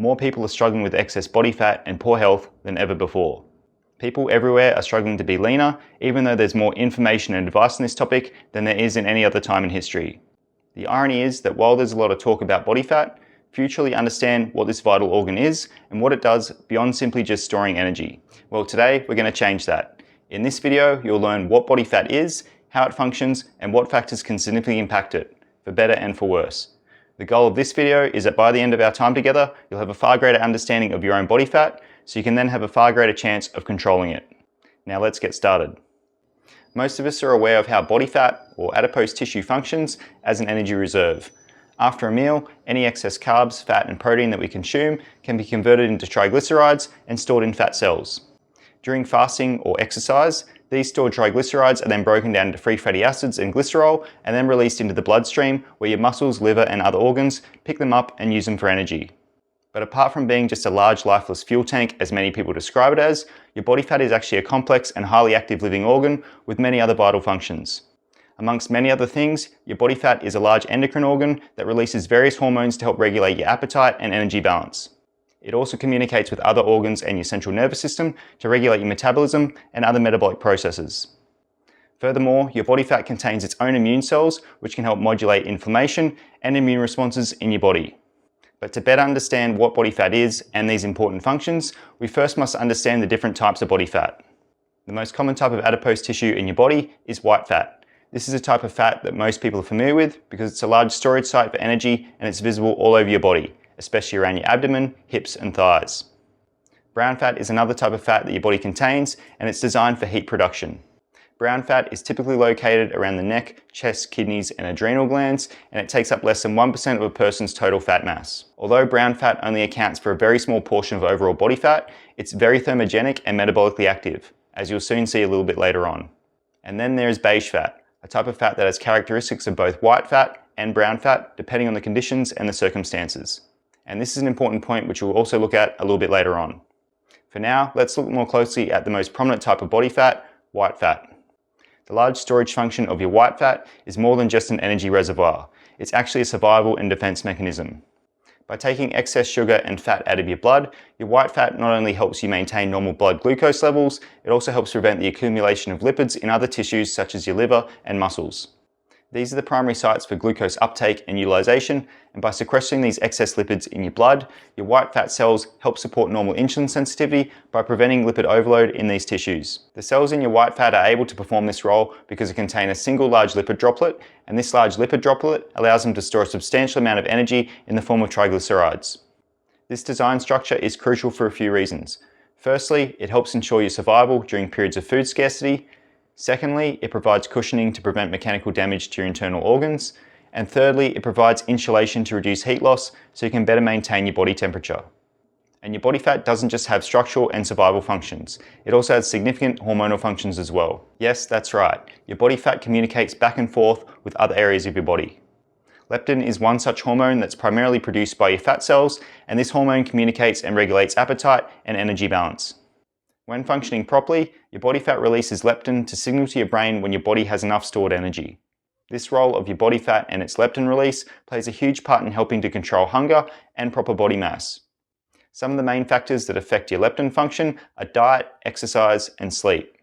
More people are struggling with excess body fat and poor health than ever before. People everywhere are struggling to be leaner, even though there's more information and advice on this topic than there is in any other time in history. The irony is that while there's a lot of talk about body fat, few truly understand what this vital organ is and what it does beyond simply just storing energy. Well, today we're going to change that. In this video, you'll learn what body fat is, how it functions, and what factors can significantly impact it, for better and for worse. The goal of this video is that by the end of our time together, you'll have a far greater understanding of your own body fat, so you can then have a far greater chance of controlling it. Now let's get started. Most of us are aware of how body fat, or adipose tissue, functions as an energy reserve. After a meal, any excess carbs, fat and protein that we consume can be converted into triglycerides and stored in fat cells. During fasting or exercise, these stored triglycerides are then broken down into free fatty acids and glycerol and then released into the bloodstream, where your muscles, liver and other organs pick them up and use them for energy. But apart from being just a large lifeless fuel tank, as many people describe it as, your body fat is actually a complex and highly active living organ with many other vital functions. Amongst many other things, your body fat is a large endocrine organ that releases various hormones to help regulate your appetite and energy balance. It also communicates with other organs and your central nervous system to regulate your metabolism and other metabolic processes. Furthermore, your body fat contains its own immune cells, which can help modulate inflammation and immune responses in your body. But to better understand what body fat is and these important functions, we first must understand the different types of body fat. The most common type of adipose tissue in your body is white fat. This is a type of fat that most people are familiar with because it's a large storage site for energy and it's visible all over your body, especially around your abdomen, hips and thighs. Brown fat is another type of fat that your body contains, and it's designed for heat production. Brown fat is typically located around the neck, chest, kidneys and adrenal glands, and it takes up less than 1% of a person's total fat mass. Although brown fat only accounts for a very small portion of overall body fat, it's very thermogenic and metabolically active, as you'll soon see a little bit later on. And then there's beige fat, a type of fat that has characteristics of both white fat and brown fat, depending on the conditions and the circumstances. And this is an important point which we'll also look at a little bit later on. For now, let's look more closely at the most prominent type of body fat, white fat. The large storage function of your white fat is more than just an energy reservoir. It's actually a survival and defense mechanism. By taking excess sugar and fat out of your blood, your white fat not only helps you maintain normal blood glucose levels, it also helps prevent the accumulation of lipids in other tissues such as your liver and muscles. These are the primary sites for glucose uptake and utilization, and by sequestering these excess lipids in your blood, your white fat cells help support normal insulin sensitivity by preventing lipid overload in these tissues. The cells in your white fat are able to perform this role because they contain a single large lipid droplet, and this large lipid droplet allows them to store a substantial amount of energy in the form of triglycerides. This design structure is crucial for a few reasons. Firstly, it helps ensure your survival during periods of food scarcity. Secondly, it provides cushioning to prevent mechanical damage to your internal organs. And thirdly, it provides insulation to reduce heat loss so you can better maintain your body temperature. And your body fat doesn't just have structural and survival functions, it also has significant hormonal functions as well. Yes, that's right, your body fat communicates back and forth with other areas of your body. Leptin is one such hormone that's primarily produced by your fat cells, and this hormone communicates and regulates appetite and energy balance. When functioning properly, your body fat releases leptin to signal to your brain when your body has enough stored energy. This role of your body fat and its leptin release plays a huge part in helping to control hunger and proper body mass. Some of the main factors that affect your leptin function are diet, exercise, and sleep.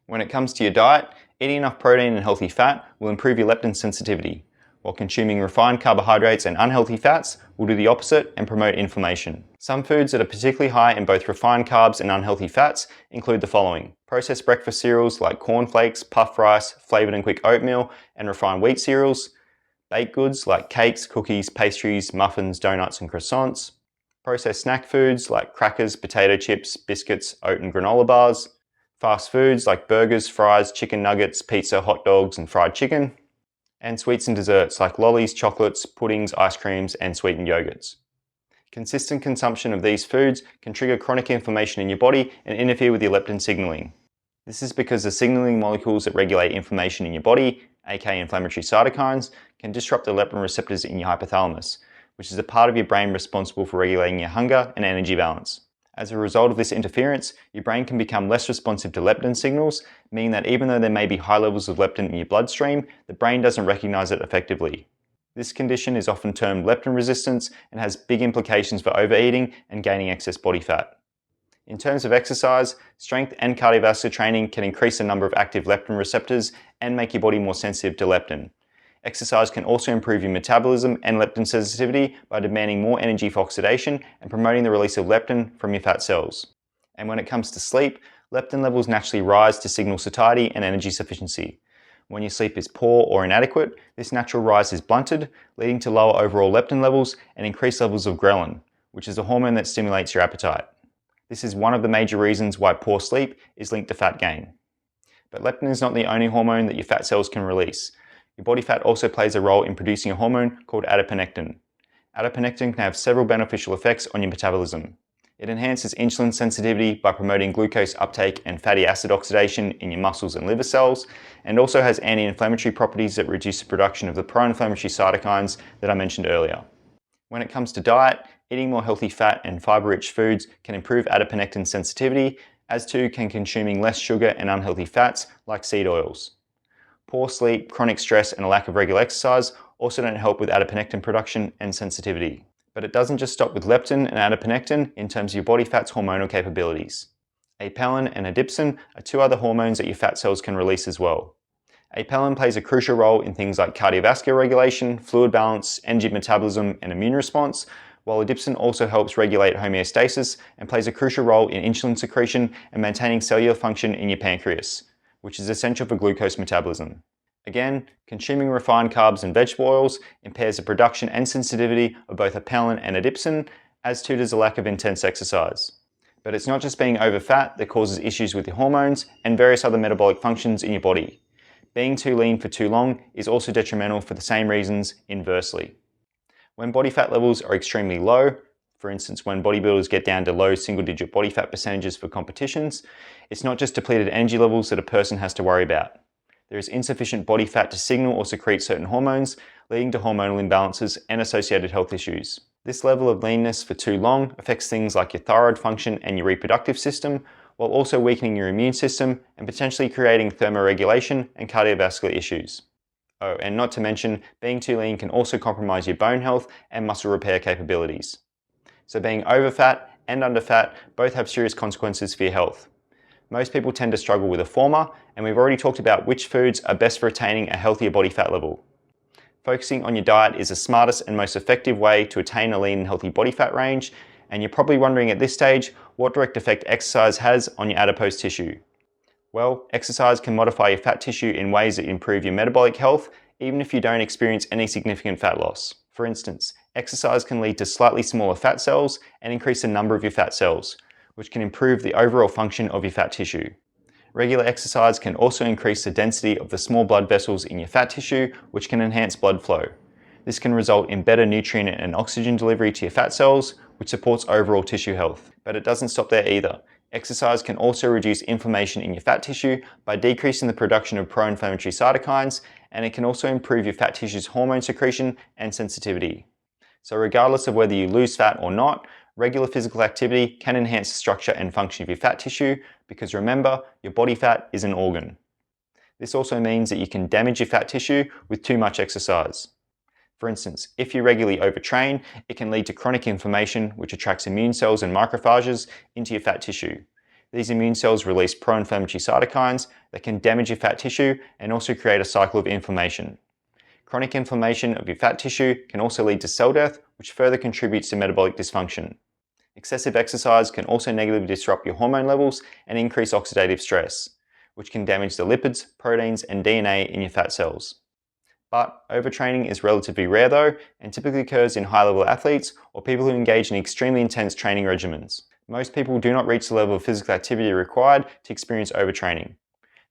When it comes to your diet, eating enough protein and healthy fat will improve your leptin sensitivity, while consuming refined carbohydrates and unhealthy fats will do the opposite and promote inflammation. Some foods that are particularly high in both refined carbs and unhealthy fats include the following: processed breakfast cereals like cornflakes, puffed rice, flavoured and quick oatmeal, and refined wheat cereals; baked goods like cakes, cookies, pastries, muffins, donuts and croissants; processed snack foods like crackers, potato chips, biscuits, oat and granola bars; fast foods like burgers, fries, chicken nuggets, pizza, hot dogs and fried chicken; and sweets and desserts like lollies, chocolates, puddings, ice creams, and sweetened yogurts. Consistent consumption of these foods can trigger chronic inflammation in your body and interfere with your leptin signaling. This is because the signaling molecules that regulate inflammation in your body, aka inflammatory cytokines, can disrupt the leptin receptors in your hypothalamus, which is a part of your brain responsible for regulating your hunger and energy balance. As a result of this interference, your brain can become less responsive to leptin signals, meaning that even though there may be high levels of leptin in your bloodstream, the brain doesn't recognize it effectively. This condition is often termed leptin resistance and has big implications for overeating and gaining excess body fat. In terms of exercise, strength and cardiovascular training can increase the number of active leptin receptors and make your body more sensitive to leptin. Exercise can also improve your metabolism and leptin sensitivity by demanding more energy for oxidation and promoting the release of leptin from your fat cells. And when it comes to sleep, leptin levels naturally rise to signal satiety and energy sufficiency. When your sleep is poor or inadequate, this natural rise is blunted, leading to lower overall leptin levels and increased levels of ghrelin, which is a hormone that stimulates your appetite. This is one of the major reasons why poor sleep is linked to fat gain. But leptin is not the only hormone that your fat cells can release. Your body fat also plays a role in producing a hormone called adiponectin. Adiponectin can have several beneficial effects on your metabolism. It enhances insulin sensitivity by promoting glucose uptake and fatty acid oxidation in your muscles and liver cells, and also has anti-inflammatory properties that reduce the production of the pro-inflammatory cytokines that I mentioned earlier. When it comes to diet, eating more healthy fat and fiber-rich foods can improve adiponectin sensitivity, as too can consuming less sugar and unhealthy fats like seed oils. Poor sleep, chronic stress, and a lack of regular exercise also don't help with adiponectin production and sensitivity. But it doesn't just stop with leptin and adiponectin in terms of your body fat's hormonal capabilities. Apelin and adipsin are two other hormones that your fat cells can release as well. Apelin plays a crucial role in things like cardiovascular regulation, fluid balance, energy metabolism, and immune response, while adipsin also helps regulate homeostasis and plays a crucial role in insulin secretion and maintaining cellular function in your pancreas, which is essential for glucose metabolism. Again, consuming refined carbs and vegetable oils impairs the production and sensitivity of both apelin and adipsin, as too does a lack of intense exercise. But it's not just being over fat that causes issues with your hormones and various other metabolic functions in your body. Being too lean for too long is also detrimental for the same reasons inversely. When body fat levels are extremely low, for instance when bodybuilders get down to low single-digit body fat percentages for competitions, it's not just depleted energy levels that a person has to worry about. There is insufficient body fat to signal or secrete certain hormones, leading to hormonal imbalances and associated health issues. This level of leanness for too long affects things like your thyroid function and your reproductive system, while also weakening your immune system and potentially creating thermoregulation and cardiovascular issues. Oh, and not to mention, being too lean can also compromise your bone health and muscle repair capabilities. So being over fat and under fat both have serious consequences for your health. Most people tend to struggle with the former, and we've already talked about which foods are best for attaining a healthier body fat level. Focusing on your diet is the smartest and most effective way to attain a lean and healthy body fat range, and you're probably wondering at this stage what direct effect exercise has on your adipose tissue. Well, exercise can modify your fat tissue in ways that improve your metabolic health, even if you don't experience any significant fat loss. For instance, exercise can lead to slightly smaller fat cells and increase the number of your fat cells, which can improve the overall function of your fat tissue. Regular exercise can also increase the density of the small blood vessels in your fat tissue, which can enhance blood flow. This can result in better nutrient and oxygen delivery to your fat cells, which supports overall tissue health. But it doesn't stop there either. Exercise can also reduce inflammation in your fat tissue by decreasing the production of pro-inflammatory cytokines, and it can also improve your fat tissue's hormone secretion and sensitivity. So regardless of whether you lose fat or not, regular physical activity can enhance the structure and function of your fat tissue, because remember, your body fat is an organ. This also means that you can damage your fat tissue with too much exercise. For instance, if you regularly overtrain, it can lead to chronic inflammation, which attracts immune cells and macrophages into your fat tissue. These immune cells release pro-inflammatory cytokines that can damage your fat tissue and also create a cycle of inflammation. Chronic inflammation of your fat tissue can also lead to cell death, which further contributes to metabolic dysfunction. Excessive exercise can also negatively disrupt your hormone levels and increase oxidative stress, which can damage the lipids, proteins, and DNA in your fat cells. But overtraining is relatively rare though, and typically occurs in high-level athletes or people who engage in extremely intense training regimens. Most people do not reach the level of physical activity required to experience overtraining.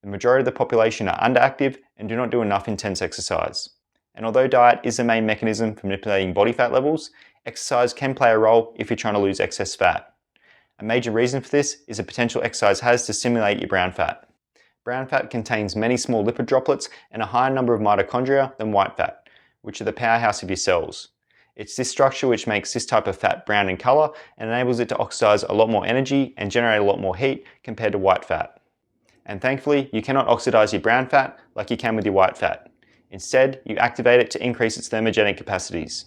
The majority of the population are underactive and do not do enough intense exercise. And although diet is the main mechanism for manipulating body fat levels, exercise can play a role if you're trying to lose excess fat. A major reason for this is the potential exercise has to stimulate your brown fat. Brown fat contains many small lipid droplets and a higher number of mitochondria than white fat, which are the powerhouse of your cells. It's this structure which makes this type of fat brown in color and enables it to oxidize a lot more energy and generate a lot more heat compared to white fat. And thankfully, you cannot oxidize your brown fat like you can with your white fat. Instead, you activate it to increase its thermogenic capacities.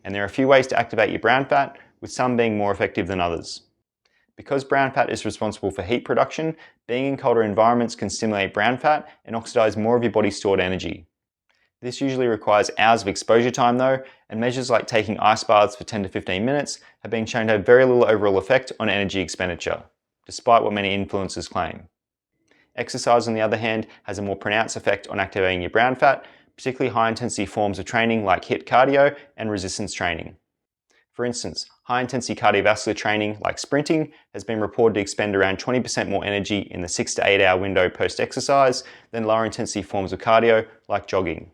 And there are a few ways to activate your brown fat, with some being more effective than others. Because brown fat is responsible for heat production, being in colder environments can stimulate brown fat and oxidize more of your body's stored energy. This usually requires hours of exposure time though, and measures like taking ice baths for 10 to 15 minutes have been shown to have very little overall effect on energy expenditure, despite what many influencers claim. Exercise, on the other hand, has a more pronounced effect on activating your brown fat, particularly high-intensity forms of training like HIIT cardio and resistance training. For instance, high-intensity cardiovascular training like sprinting has been reported to expend around 20% more energy in the 6 to 8 hour window post-exercise than lower-intensity forms of cardio like jogging.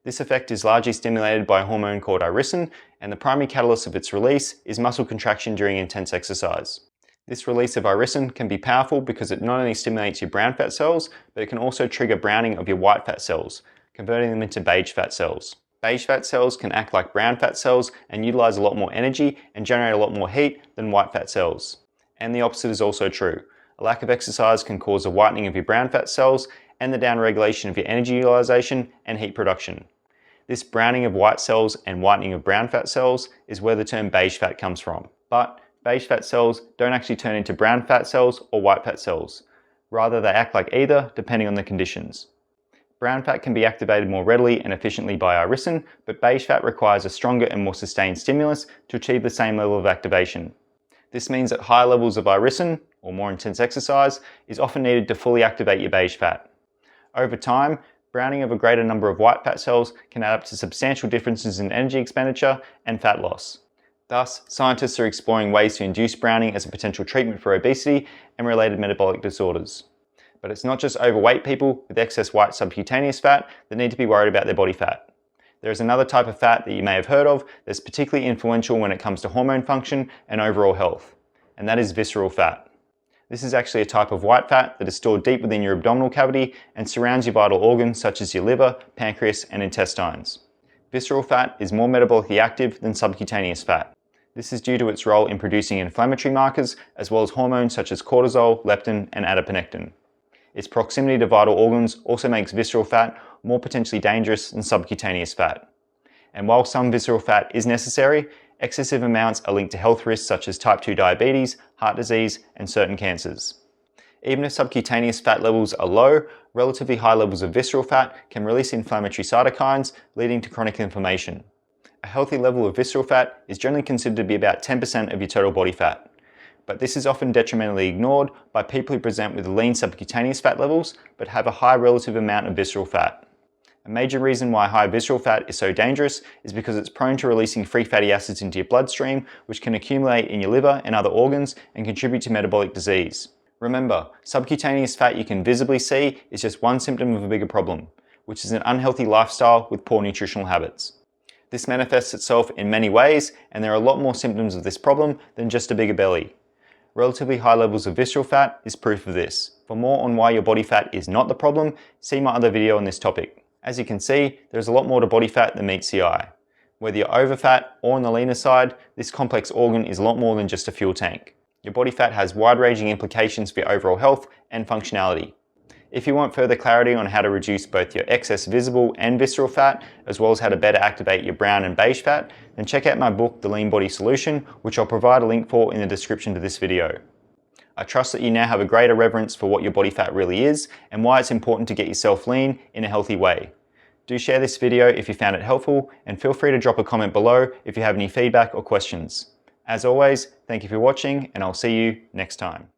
This effect is largely stimulated by a hormone called irisin, and the primary catalyst of its release is muscle contraction during intense exercise. This release of irisin can be powerful because it not only stimulates your brown fat cells, but it can also trigger browning of your white fat cells, converting them into beige fat cells. Beige fat cells can act like brown fat cells and utilize a lot more energy and generate a lot more heat than white fat cells. And the opposite is also true. A lack of exercise can cause a whitening of your brown fat cells and the downregulation of your energy utilization and heat production. This browning of white cells and whitening of brown fat cells is where the term beige fat comes from. But beige fat cells don't actually turn into brown fat cells or white fat cells. Rather, they act like either, depending on the conditions. Brown fat can be activated more readily and efficiently by irisin, but beige fat requires a stronger and more sustained stimulus to achieve the same level of activation. This means that high levels of irisin, or more intense exercise, is often needed to fully activate your beige fat. Over time, browning of a greater number of white fat cells can add up to substantial differences in energy expenditure and fat loss. Thus, scientists are exploring ways to induce browning as a potential treatment for obesity and related metabolic disorders. But it's not just overweight people with excess white subcutaneous fat that need to be worried about their body fat. There is another type of fat that you may have heard of that's particularly influential when it comes to hormone function and overall health, and that is visceral fat. This is actually a type of white fat that is stored deep within your abdominal cavity and surrounds your vital organs such as your liver, pancreas, and intestines. Visceral fat is more metabolically active than subcutaneous fat. This is due to its role in producing inflammatory markers as well as hormones such as cortisol, leptin, and adiponectin. Its proximity to vital organs also makes visceral fat more potentially dangerous than subcutaneous fat. And while some visceral fat is necessary, excessive amounts are linked to health risks such as type 2 diabetes, heart disease, and certain cancers. Even if subcutaneous fat levels are low, relatively high levels of visceral fat can release inflammatory cytokines, leading to chronic inflammation. A healthy level of visceral fat is generally considered to be about 10% of your total body fat. But this is often detrimentally ignored by people who present with lean subcutaneous fat levels, but have a high relative amount of visceral fat. A major reason why high visceral fat is so dangerous is because it's prone to releasing free fatty acids into your bloodstream, which can accumulate in your liver and other organs and contribute to metabolic disease. Remember, subcutaneous fat you can visibly see is just one symptom of a bigger problem, which is an unhealthy lifestyle with poor nutritional habits. This manifests itself in many ways, and there are a lot more symptoms of this problem than just a bigger belly. Relatively high levels of visceral fat is proof of this. For more on why your body fat is not the problem, see my other video on this topic. As you can see, there's a lot more to body fat than meets the eye. Whether you're over fat or on the leaner side, this complex organ is a lot more than just a fuel tank. Your body fat has wide-ranging implications for your overall health and functionality. If you want further clarity on how to reduce both your excess visible and visceral fat, as well as how to better activate your brown and beige fat, then check out my book, The Lean Body Solution, which I'll provide a link for in the description to this video. I trust that you now have a greater reverence for what your body fat really is and why it's important to get yourself lean in a healthy way. Do share this video if you found it helpful, and feel free to drop a comment below if you have any feedback or questions. As always, thank you for watching, and I'll see you next time.